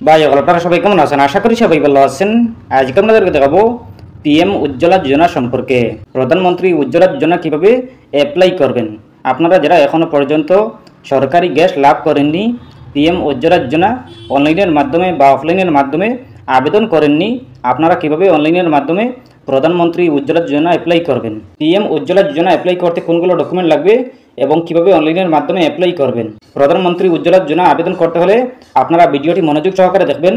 ভাই আপনারা সবাই কেমন আছেন? আশা করি সবাই ভালো আছেন। আজকে আপনাদেরকে দেখাবো পিএম উজ্জ্বলা যোজনা সম্পর্কে। প্রধানমন্ত্রী উজ্জ্বলা যোজনা কিভাবে অ্যাপ্লাই করবেন। আপনারা যারা এখনো পর্যন্ত সরকারি গ্যাস লাভ করেননি, পিএম উজ্জ্বলা যোজনা অনলাইনের মাধ্যমে বা অফলাইনের মাধ্যমে আবেদন করেননি, আপনারা কিভাবে অনলাইনের মাধ্যমে প্রধানমন্ত্রী উজ্জ্বলা যোজনা অ্যাপ্লাই করবেন। পিএম উজ্জ্বলা যোজনা অ্যাপ্লাই করতে কোনগুলো ডকুমেন্ট লাগবে এবং কিভাবে অনলাইনের মাধ্যমে অ্যাপ্লাই করবেন। প্রধানমন্ত্রী উজ্জ্বলা যোজনা আবেদন করতে হলে আপনারা ভিডিওটি মনোযোগ সহকারে দেখবেন,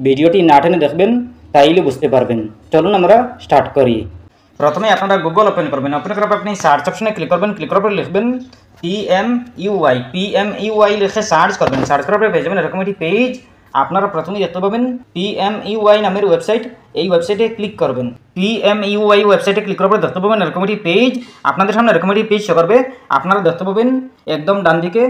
ভিডিওটি না টেনে দেখবেন, তাইলে বুঝতে পারবেন। চলুন আমরা স্টার্ট করি। প্রথমে আপনারা গুগল ওপেন করবেন। ওপেন করার পর আপনি সার্চ অপশনে ক্লিক করবেন। ক্লিক করার পর লিখবেন পিএমইউআই লিখে সার্চ করবেন। সার্চ করার পর পেয়ে যাবেন এরকম একটি পেজ। আপনারা প্রথমে দেখতে পাবেন পিএমইউআই নামের ওয়েবসাইট। এই ওয়েবসাইটে ক্লিক করবেন। পিএমইউআই ওয়েবসাইটে ক্লিক করার পর দেখতে পাবেন এরকম একটি পেজ। আপনাদের সামনে এরকম একটি পেজ শো করবে। আপনারা দেখতে পাবেন একদম ডান দিকে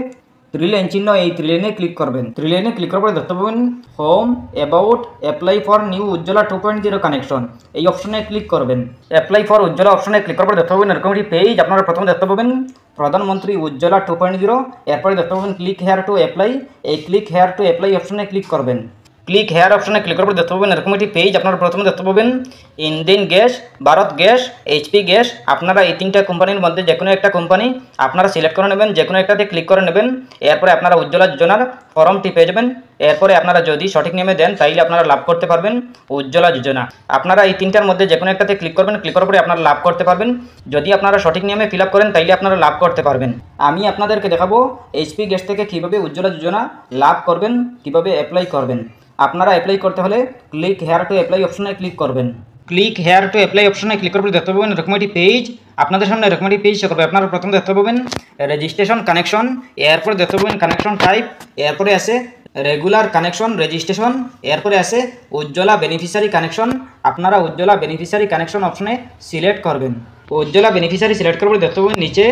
3 লাইন চিহ্ন, এই 3 লাইনে ক্লিক করবেন। 3 লাইনে ক্লিক করার পরে দেখতে পাবেন home, about, apply for new Ujjwala 2.0 connection, এই অপশনে ক্লিক করবেন। অ্যাপ্লাই ফর উজ্জ্বলা অপশনে ক্লিক করার পরে দেখতে পাবেন এরকম একটি পেজ। আপনারা প্রথমে দেখতে পাবেন প্রধানমন্ত্রী উজ্জ্বলা 2.0, এরপরে দেখতে পাবেন ক্লিক হেয়ার টু অ্যাপ্লাই। এই ক্লিক হেয়ার টু অ্যাপ্লাই অপশনে ক্লিক করবেন। ক্লিক হেয়ার অপশনে ক্লিক করার পর দেখতে পাবেন এরকম একটি পেজ। আপনারা প্রথমে দেখতে পাবেন Indian gas, Bharat gas, HP gas. আপনারা এই 3টা কোম্পানির মধ্যে যে কোনো একটা কোম্পানি আপনারা সিলেক্ট করে নেবেন, যে কোনো একটাতে ক্লিক করে নেবেন। এরপরে আপনারা উজ্জ্বলা যোজনার ফর্মটি পেয়ে যাবেন। এরপরে আপনারা যদি সঠিক নিয়মে দেন তাইলে আপনারা লাভ করতে পারবেন উজ্জ্বলা যোজনা। আপনারা এই 3টার মধ্যে যে কোনো একটাতে ক্লিক করবেন। ক্লিক করার পরে আপনারা লাভ করতে পারবেন। যদি আপনারা সঠিক নিয়মে ফিল আপ করেন তাইলে আপনারা লাভ করতে পারবেন। আমি আপনাদেরকে দেখাবো এইচপি গ্যাস থেকে কীভাবে উজ্জ্বলা যোজনা লাভ করবেন, কীভাবে অ্যাপ্লাই করবেন। আপনারা অ্যাপ্লাই করতে হলে ক্লিক হেয়ার টু অ্যাপ্লাই অপশনে ক্লিক করবেন। ক্লিক হেয়ার টু অ্যাপ্লাই অপশনে ক্লিক করলে দেখতে পাবেন এরকম একটি পেজ। আপনাদের সামনে এরকম একটি পেজ শো করবে। আপনারা প্রথমে দেখতে পাবেন রেজিস্ট্রেশন কানেকশন, এরপরে দেখতে পাবেন কানেকশন টাইপ, এরপরে আছে রেগুলার কানেকশন রেজিস্ট্রেশন, এরপরে আছে উজ্জ্বলা বেনিফিশিয়ারি কানেকশন। আপনারা উজ্জ্বলা বেনিফিশিয়ারি কানেকশন অপশনে সিলেক্ট করবেন। উজ্জ্বলা বেনিফিশিয়ারি সিলেক্ট করলে দেখতে পাবেন নিচে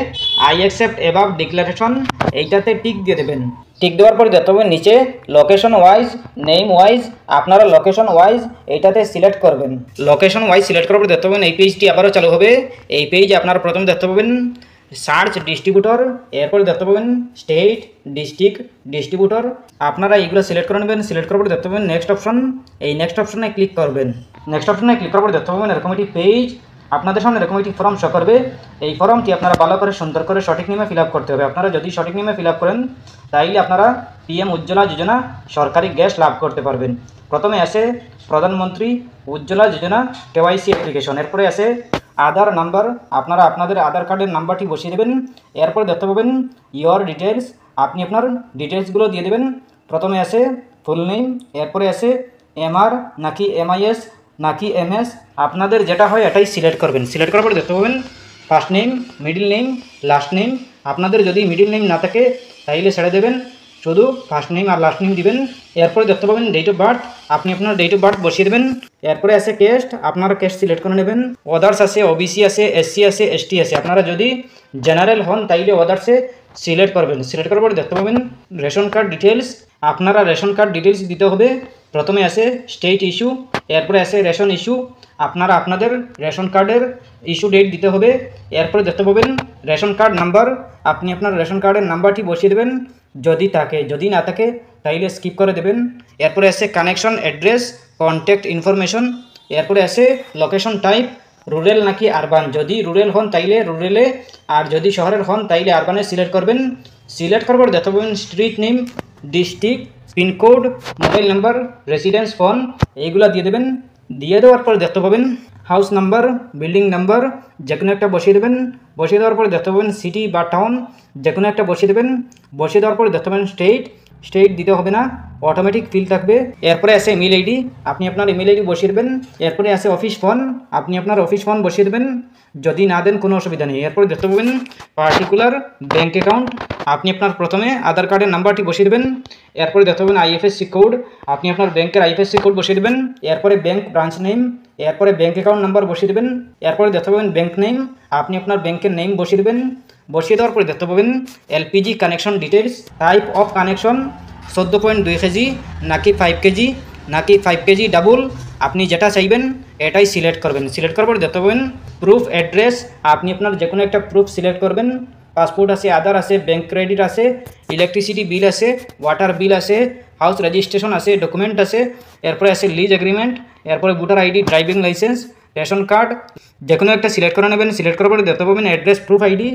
আই অ্যাকসেপ্ট অ্যাবাভ ডিক্লারেশন, এইটাতে টিক দিয়ে দেবেন। টিক দেওয়ার পরে দেখতে পাবেন নিচে লোকেশন ওয়াইজ, নেম ওয়াইজ, আপনারা লোকেশন ওয়াইজ এইটাতে সিলেক্ট করবেন। লোকেশন ওয়াইজ সিলেক্ট করার পরে দেখতে পাবেন এই পেজটি আবারও চালু হবে। এই পেজে আপনারা প্রথমে দেখতে পাবেন সার্চ ডিস্ট্রিবিউটর, এরপরে দেখতে পাবেন স্টেট, ডিস্ট্রিক্ট, ডিস্ট্রিবিউটর। আপনারা এইগুলো সিলেক্ট করে নেবেন। সিলেক্ট করার পরে দেখতে পাবেন নেক্সট অপশন, এই নেক্সট অপশনে ক্লিক করবেন। নেক্সট অপশনে ক্লিক করার পরে দেখতে পাবেন এরকম একটি পেজ। আপনাদের সামনে এরকম একটি ফর্ম শো করবে। এই ফর্মটি আপনারা ভালো করে সুন্দর করে সঠিক নিয়মে ফিল আপ করতে হবে। আপনারা যদি সঠিক নিয়মে ফিল আপ করেন তাইলে আপনারা পিএম উজ্জ্বলা যোজনা সরকারি গ্যাস লাভ করতে পারবেন। প্রথমে আসে প্রধানমন্ত্রী উজ্জ্বলা যোজনা কেওয়াইসি অ্যাপ্লিকেশন, এরপরে আসে আধার নাম্বার। আপনারা আপনাদের আধার কার্ডের নাম্বারটি বসিয়ে দেবেন। এরপরে দেখতে পাবেন ইয়োর ডিটেলস, আপনি আপনার ডিটেলসগুলো দিয়ে দেবেন। প্রথমে আসে ফুল নেম, এরপরে আসে এমআর নাকি এমআইএস নাকি এমএস, আপনাদের যেটা হয় এটাই সিলেক্ট করবেন। সিলেক্ট করার পরে দেখতে পাবেন first name, middle name, last name. আপনাদের যদি মিডিল নেম না থাকে তাইলে ছেড়ে দেবেন, শুধু ফার্স্ট নেম আর লাস্ট নেম দিবেন। এরপরে দেখতে পাবেন ডেট অফ বার্থ, আপনি আপনার ডেট অফ বার্থ বসিয়ে দেবেন। এরপরে আছে কেস্ট, আপনারা কেস্ট সিলেক্ট করে নেবেন। অদার্স আছে, ওবিসি আছে, এসসি আছে, এসটি আছে। আপনারা যদি জেনারেল হন তাইলে অদার্সে সিলেক্ট করবেন। সিলেক্ট করার পরে দেখতে পাবেন রেশন কার্ড ডিটেলস, আপনারা রেশন কার্ড ডিটেলস দিতে হবে। প্রথমে আছে স্টেট ইস্যু, এরপরে আছে রেশন ইস্যু, আপনারা আপনাদের রেশন কার্ডের ইস্যু ডেট দিতে হবে। এরপরে দেখতে পাবেন রেশন কার্ড নাম্বার, আপনি আপনার রেশন কার্ডের নাম্বারটি বসিয়ে দেবেন যদি থাকে, যদি না থাকে তাইলে স্কিপ করে দেবেন। এরপরে আছে কানেকশন অ্যাড্রেস, কন্ট্যাক্ট ইনফরমেশন, এরপরে আছে লোকেশন টাইপ, রুরাল নাকি আরবান। যদি রুরাল হন তাইলে রুরালে, আর যদি শহরের হন তাইলে আরবানে সিলেক্ট করবেন। সিলেক্ট করার পর দেখতে পাবেন street name, district, pincode, mobile number, residence phone, এইগুলো দিয়ে দেবেন। দিয়ে দেওয়ার পর দেখতে পাবেন হাউস নাম্বার, বিল্ডিং নাম্বার, যে কোনো একটা বসিয়ে দেবেন। বসিয়ে দেওয়ার পরে দেখতে পাবেন সিটি বা টাউন, যে কোনো একটা বসিয়ে দেবেন। বসিয়ে দেওয়ার পরে দেখতে পাবেন স্টেট, স্টেট দিতে হবে না, অটোমেটিক ফিল থাকবে। এরপরে আছে ইমেল আইডি, আপনি আপনার ইমেল আইডি বসিয়ে দেবেন। এরপরে আছে অফিস ফোন, আপনি আপনার অফিস ফোন বসিয়ে দেবেন। যদি না দেন কোনো অসুবিধা নেই। এরপরে দেখতে পাবেন পার্টিকুলার ব্যাঙ্ক অ্যাকাউন্ট, আপনি আপনার প্রথমে আধার কার্ডের নাম্বারটি বসিয়ে দেবেন। এরপরে দেখতে পাবেন আইএফএসসি কোড, আপনি আপনার ব্যাংকের আইএফএসসি কোড বসিয়ে দেবেন। এরপরে ব্যাঙ্ক ব্রাঞ্চ নেম, এরপরে ব্যাঙ্ক অ্যাকাউন্ট নাম্বার বসিয়ে দেবেন। এরপরে দেখতে পাবেন ব্যাঙ্ক নেম, আপনি আপনার ব্যাংকের নেম বসিয়ে দেবেন। বসিয়ে দেওয়ার পরে দেখতে পাবেন LPG connection details, type of connection 14.2 KG নাকি 5 কেজি নাকি 5 কেজি ডাবল, আপনি যেটা চাইবেন এটাই সিলেক্ট করবেন। সিলেক্ট করার পর দেখতে পাবেন প্রুফ অ্যাড্রেস, আপনি আপনার যে কোনো একটা প্রুফ সিলেক্ট করবেন। পাসপোর্ট আছে, আধার আছে, ব্যাঙ্ক ক্রেডিট আছে, ইলেকট্রিসিটি বিল আছে, ওয়াটার বিল আছে, হাউস রেজিস্ট্রেশন আছে, ডকুমেন্ট আছে, এরপরে আছে লিজ এগ্রিমেন্ট, এরপরে voter ID, driving licence, ration card, যে কোনো একটা সিলেক্ট করে নেবেন। সিলেক্ট করার পরে দেখতে পাবেন অ্যাড্রেস প্রুফ আইডি।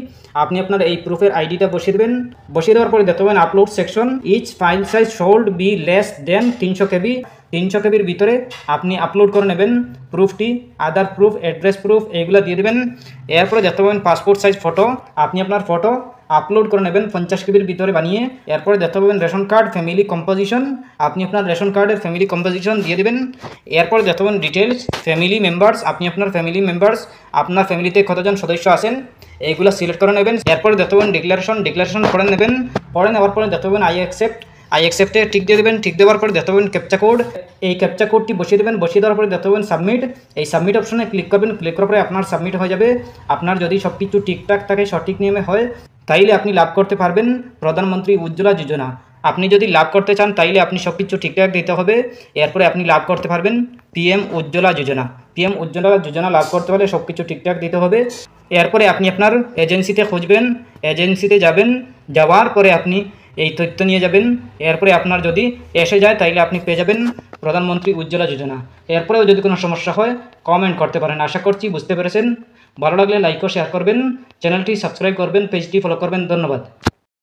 আপনি আপনার এই প্রুফের আইডিটা বসিয়ে দেবেন। বসিয়ে দেওয়ার পরে দেখতে পাবেন upload section, each file size should be less than 300 KB। 300 KBর ভিতরে আপনি আপলোড করে নেবেন প্রুফটি। আদার প্রুফ, অ্যাড্রেস প্রুফ এইগুলো দিয়ে দেবেন। এরপরে দেখতে পাবেন পাসপোর্ট সাইজ ফটো, আপনি আপনার ফটো আপলোড করে নেবেন 50 KBর ভিতরে বানিয়ে। এরপরে দেখতে পাবেন রেশন কার্ড, ফ্যামিলি কম্পোজিশন, আপনি আপনার রেশন কার্ডের ফ্যামিলি কম্পোজিশন দিয়ে দেবেন। এরপরে দেখতে পাবেন ডিটেলস, ফ্যামিলি মেম্বার্স, আপনি আপনার ফ্যামিলি মেম্বার্স, আপনার ফ্যামিলিতে কতজন সদস্য আছেন এইগুলো সিলেক্ট করে নেবেন। এরপরে দেখতে পাবেন ডিক্লারেশন করে নেবেন। পরে নেওয়ার পরে দেখতে পাবেন আই অ্যাকসেপ্টে টিক দিয়ে দেবেন। টিক দেওয়ার পরে দেখতে পাবেন ক্যাপচা কোড, এই ক্যাপচা কোডটি বসিয়ে দেবেন। বসিয়ে দেওয়ার পরে দেখতে পাবেন সাবমিট, এই সাবমিট অপশনে ক্লিক করবেন। ক্লিক করার পরে আপনার সাবমিট হয়ে যাবে। আপনার যদি সব কিছু ঠিকঠাক থাকে, সঠিক নিয়মে হয়, তাইলে আপনি লাভ করতে পারবেন প্রধানমন্ত্রী উজ্জ্বলা যোজনা। আপনি যদি লাভ করতে চান তাইলে আপনি সব কিছু ঠিকঠাক দিতে হবে। এরপরে আপনি লাভ করতে পারবেন PM উজ্জ্বলা যোজনা। PM উজ্জ্বলা যোজনা লাভ করতে হলে সব কিছু ঠিকঠাক দিতে হবে। এরপরে আপনি আপনার এজেন্সিতে খুঁজবেন, এজেন্সিতে যাবেন, যাওয়ার পরে আপনি এই তথ্য নিয়ে যাবেন। এরপরে আপনার যদি এসে যায় তাইলে আপনি পেয়ে যাবেন প্রধানমন্ত্রী উজ্জ্বলা যোজনা। এরপরেও যদি কোনো সমস্যা হয় কমেন্ট করতে পারেন। আশা করছি বুঝতে পেরেছেন। ভালো লাগলে লাইক ও শেয়ার করবেন, চ্যানেলটি সাবস্ক্রাইব করবেন, পেজটি ফলো করবেন। ধন্যবাদ।